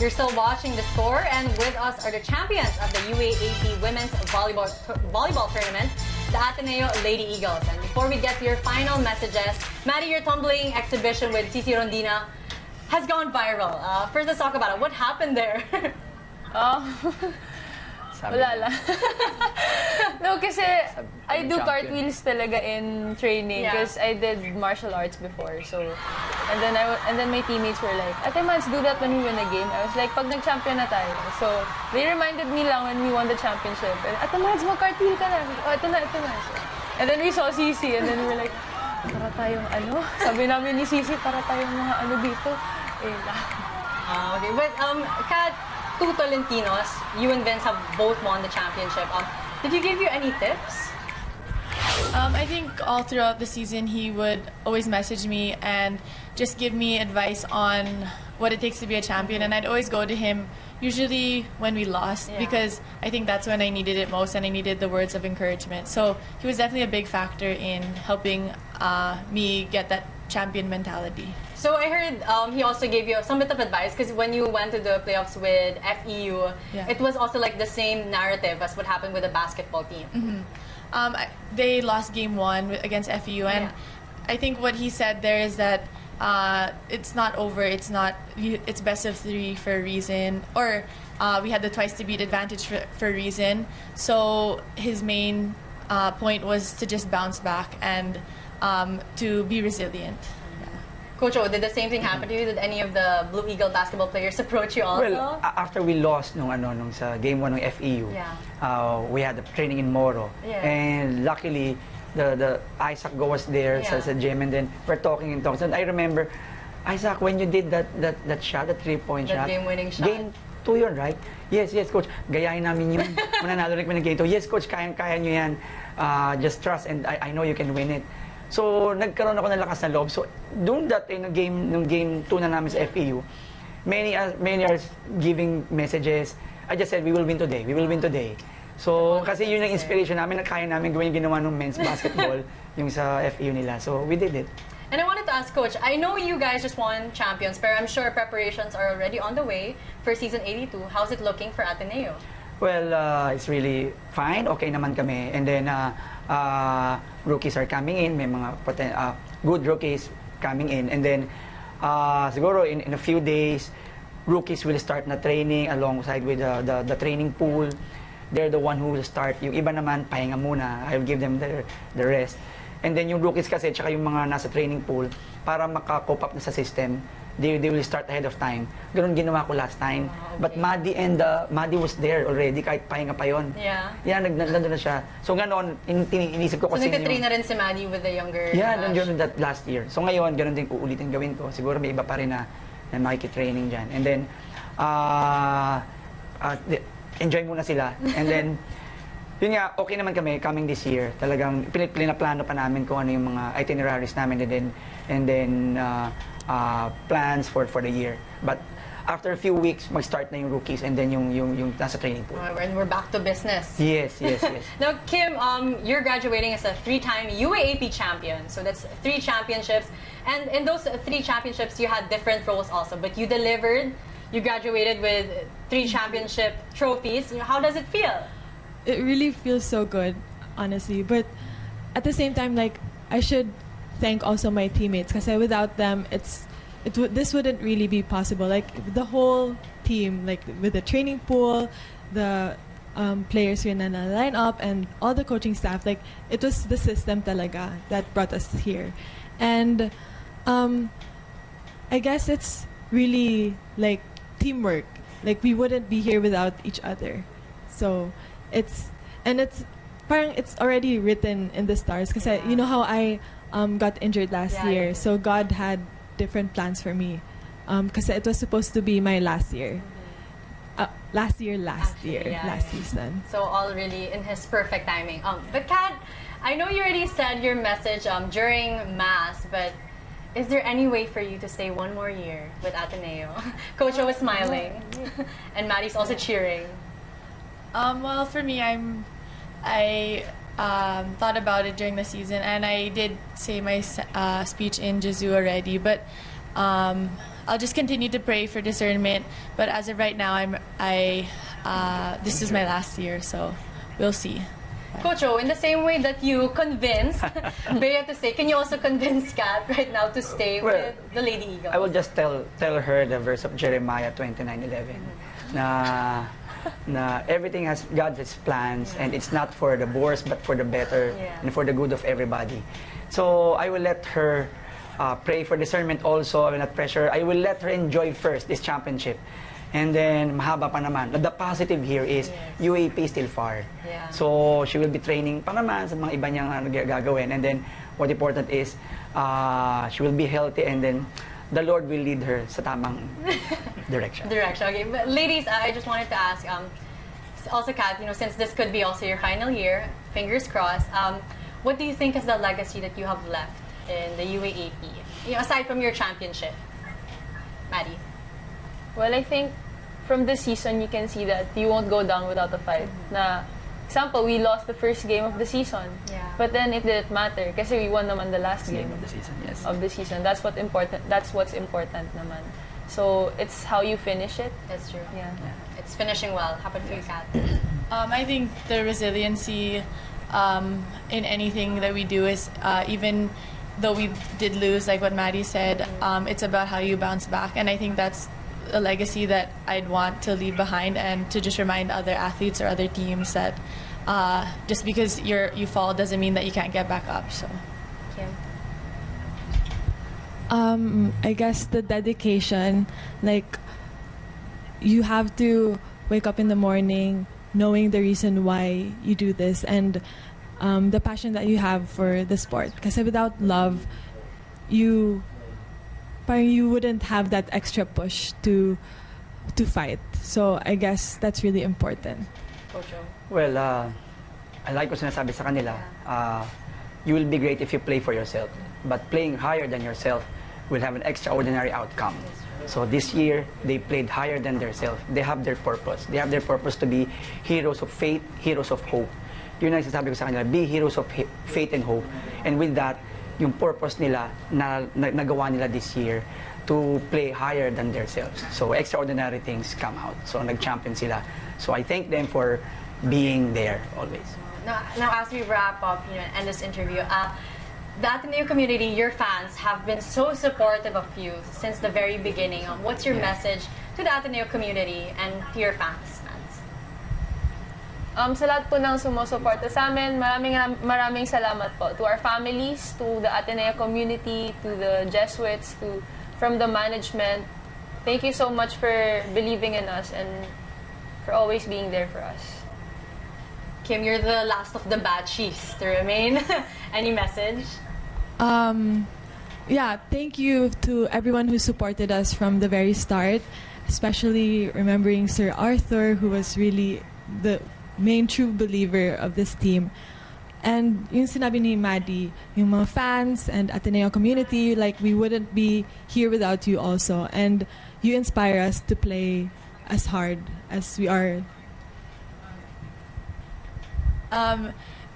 You're still watching The Score, and with us are the champions of the UAAP Women's Volleyball Tournament, the Ateneo Lady Eagles. And before we get to your final messages, Maddie, your tumbling exhibition with Cici Rondina has gone viral. First, let's talk about it. What happened there? Wala lang. No, kasi I do cartwheels talaga in training because I did martial arts before. So, and then my teammates were like, Ate Mans, do that when we win a game. I was like, pag nag-champion na tayo. So, they reminded me lang when we won the championship. And, Ate Mans, mag-cartwheel ka na. Oh, ito na. So, and then we saw Cici and then we were like, para tayong ano? Sabi namin ni Cici, para tayong mga ano dito. Okay, but Kat, two Tolentinos, you and Vince have both won the championship. Did he give you any tips? I think all throughout the season he would always message me and just give me advice on what it takes to be a champion, and I'd always go to him usually when we lost because I think that's when I needed it most and I needed the words of encouragement. So he was definitely a big factor in helping me get that champion mentality. So I heard he also gave you some bit of advice because when you went to the playoffs with FEU, it was also like the same narrative as what happened with the basketball team. They lost game 1 against FEU, and I think what he said there is that it's not over. It's best of 3 for a reason, or we had the twice to beat advantage for a reason. So his main point was to just bounce back and to be resilient. Coach O, did the same thing happen to you? Did any of the Blue Eagle basketball players approach you also? Well, after we lost nung sa game 1 ng FEU, we had the training in Moro. And luckily, the Isaac Go was there sa gym, and then we're talking and talking. So I remember, Isaac, when you did that shot, the 3-point shot. Game-winning shot. Game 2 yun, right? Yes, coach. Gayahin namin yun. Mananalo rin kami ng game 2. Yes, coach, kaya nyo yan. Just trust, and I know you can win it. So, nagkaroon ako ng lakas na loob. So, doon dati ng game 2 na namin sa FEU, many are giving messages. I just said, we will win today. We will win today. So, kasi yun ang inspiration namin na kaya namin gawin yung ginawa ng men's basketball yung sa FEU nila. So, we did it. And I wanted to ask Coach, I know you guys just won champions, but I'm sure preparations are already on the way for season 82. How's it looking for Ateneo? Well, it's really fine. Okay naman kami. And then, rookies are coming in. May mga good rookies coming in. And then, siguro in a few days, rookies will start na training alongside with the training pool. They're the one who will start. Yung iba naman, pahinga muna. I'll give them the rest. And then yung rookies kasi, tsaka yung mga nasa training pool, para maka-cope up na sa system, they will start ahead of time. Ganun ginawa ko last time. But Maddie was there already, kahit pahinga pa yun. Nandun na siya. So ngayon, inisip ko kasi so nagtitrain na rin si Maddie with the younger nandun that last year. So ngayon, ganun din uulitin gawin ko. Siguro may iba pa rin na makikitraining dyan. And then, enjoy muna sila. And then, yun nga, okay naman kami coming this year. Talagang pinaplano pa namin kung ano yung mga itineraries namin and then plans for the year. But after a few weeks, mag-start na yung rookies and then yung nasa training pool. And we're back to business. Yes. Now, Kim, you're graduating as a 3-time UAAP champion. So that's 3 championships. And in those 3 championships, you had different roles also. But you delivered. You graduated with 3 championship trophies. How does it feel? It really feels so good, honestly. But at the same time, like, I should thank also my teammates because without them, this wouldn't really be possible. Like the whole team, like with the training pool, the players here na line up, and all the coaching staff. Like it was the system talaga that brought us here, and I guess it's really like teamwork. Like we wouldn't be here without each other. So it's already written in the stars because you know how I got injured last year. So God had different plans for me because it was supposed to be my last year. Last season. So all really in His perfect timing. But Kat, I know you already said your message during Mass, but is there any way for you to stay one more year with Ateneo? Coach O was smiling, and Maddie's also cheering. Well, for me, I thought about it during the season, and I did say my speech in Jeju already, but I'll just continue to pray for discernment. But as of right now, this is my last year, so we'll see. Coach O, in the same way that you convinced Bea to stay, can you also convince Kat right now to stay with the Lady Eagles? I will just tell her the verse of Jeremiah 29:11 na everything has God has plans, and it's not for the worse but for the better and for the good of everybody. So I will let her pray for discernment also. I will not pressure. I will let her enjoy first this championship. And then, mahaba pa naman. The positive here is, UAAP is still far. Yeah. So, she will be training pa naman sa mga iba niyang gagawin. And then, what important is, she will be healthy, and then, the Lord will lead her sa tamang direction. Okay. But ladies, I just wanted to ask, also Kat, since this could be also your final year, fingers crossed, what do you think is the legacy that you have left in the UAAP? Aside from your championship? Maddie? Well, I think from this season, you can see that you won't go down without a fight. Na, example, we lost the first game of the season. Yeah. But then it didn't matter kasi we won naman the last game of the season, yes. Of the season. That's what's important naman. So, it's how you finish it. That's true. Yeah. It's finishing well. How about for you, Kat? I think the resiliency in anything that we do is even though we did lose, like what Maddie said, it's about how you bounce back. And I think that's a legacy that I'd want to leave behind, and to just remind other athletes or other teams that just because you fall doesn't mean that you can't get back up. So, Kim? I guess the dedication, like you have to wake up in the morning knowing the reason why you do this, and the passion that you have for the sport. Because without love, you wouldn't have that extra push to fight. So I guess that's really important. Well, I like what sinasabi sa kanila. You will be great if you play for yourself. But playing higher than yourself will have an extraordinary outcome. So this year, they played higher than themselves. They have their purpose. They have their purpose to be heroes of faith, heroes of hope. Yun ang sinasabi ko sa kanila, be heroes of faith and hope. And with that, yung purpose nila na nagawa nila this year to play higher than themselves. So extraordinary things come out. So nag-champion sila. So I thank them for being there always. Now as we wrap up, end this interview, the Ateneo community, your fans, have been so supportive of you since the very beginning. What's your message to the Ateneo community and to your fans? Sa lahat po ng sumusuporta sa amin, maraming salamat po to our families, to the Ateneo community, to the Jesuits, from the management. Thank you so much for believing in us and for always being there for us. Kim, you're the last of the batchies to remain. Any message? Thank you to everyone who supported us from the very start, especially remembering Sir Arthur, who was really the main true believer of this team. And yung sinabi ni Maddie, yung mga fans and Ateneo community, like we wouldn't be here without you also. And you inspire us to play as hard as we are.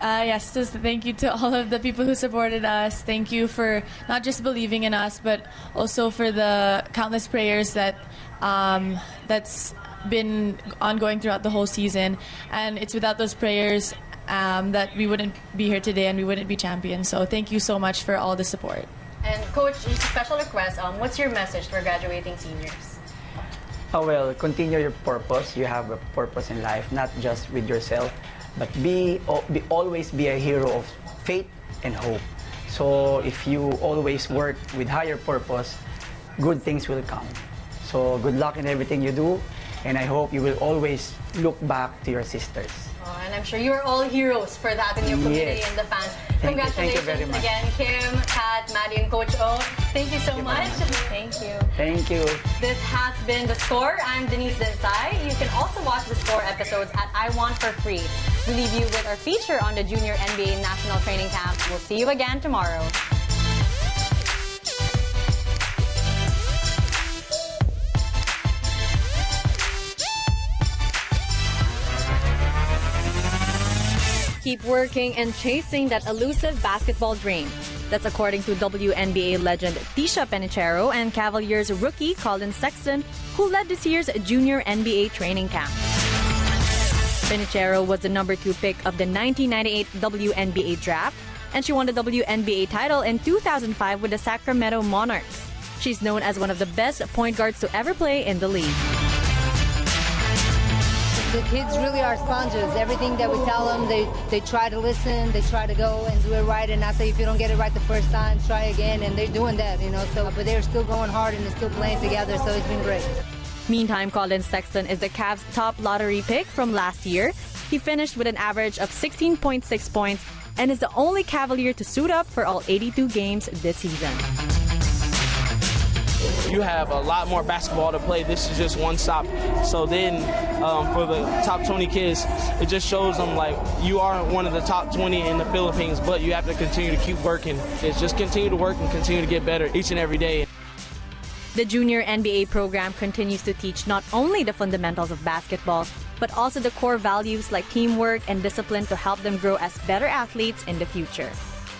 Yes, so thank you to all of the people who supported us. Thank you for not just believing in us, but also for the countless prayers that's been ongoing throughout the whole season. And it's without those prayers that we wouldn't be here today and we wouldn't be champions. So thank you so much for all the support. And Coach, just a special request, what's your message to our graduating seniors? Well, continue your purpose. You have a purpose in life, not just with yourself, but always be a hero of faith and hope. So if you always work with higher purpose, good things will come. So good luck in everything you do, and I hope you will always look back to your sisters. Oh, and I'm sure you're all heroes for the Ateneo community and the fans. Congratulations thank you very much. Again, Kim, Kat, Maddie, and Coach O. Thank you so much. Thank you. Thank you. This has been The Score. I'm Denise Densai. You can also watch The Score episodes at I Want for free. We leave you with our feature on the Junior NBA National Training Camp. We'll see you again tomorrow. Keep working and chasing that elusive basketball dream. That's according to WNBA legend Tisha Penicheiro and Cavaliers rookie Colin Sexton, who led this year's junior NBA training camp. Penicheiro was the number 2 pick of the 1998 WNBA draft, and she won the WNBA title in 2005 with the Sacramento Monarchs. She's known as one of the best point guards to ever play in the league. The kids really are sponges. Everything that we tell them, they try to listen, they try to go and do it right. And I say, if you don't get it right the first time, try again. And they're doing that, you know. So, but they're still going hard and they're still playing together. So it's been great. Meantime, Colin Sexton is the Cavs' top lottery pick from last year. He finished with an average of 16.6 points and is the only Cavalier to suit up for all 82 games this season. You have a lot more basketball to play. This is just one stop. So then for the top 20 kids, it just shows them like you are one of the top 20 in the Philippines, but you have to continue to keep working. It's just continue to work and continue to get better each and every day. The junior NBA program continues to teach not only the fundamentals of basketball, but also the core values like teamwork and discipline to help them grow as better athletes in the future.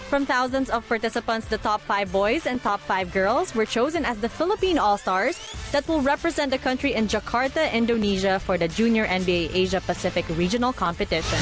From thousands of participants, the top 5 boys and top 5 girls were chosen as the Philippine All-Stars that will represent the country in Jakarta, Indonesia for the Junior NBA Asia Pacific Regional Competition.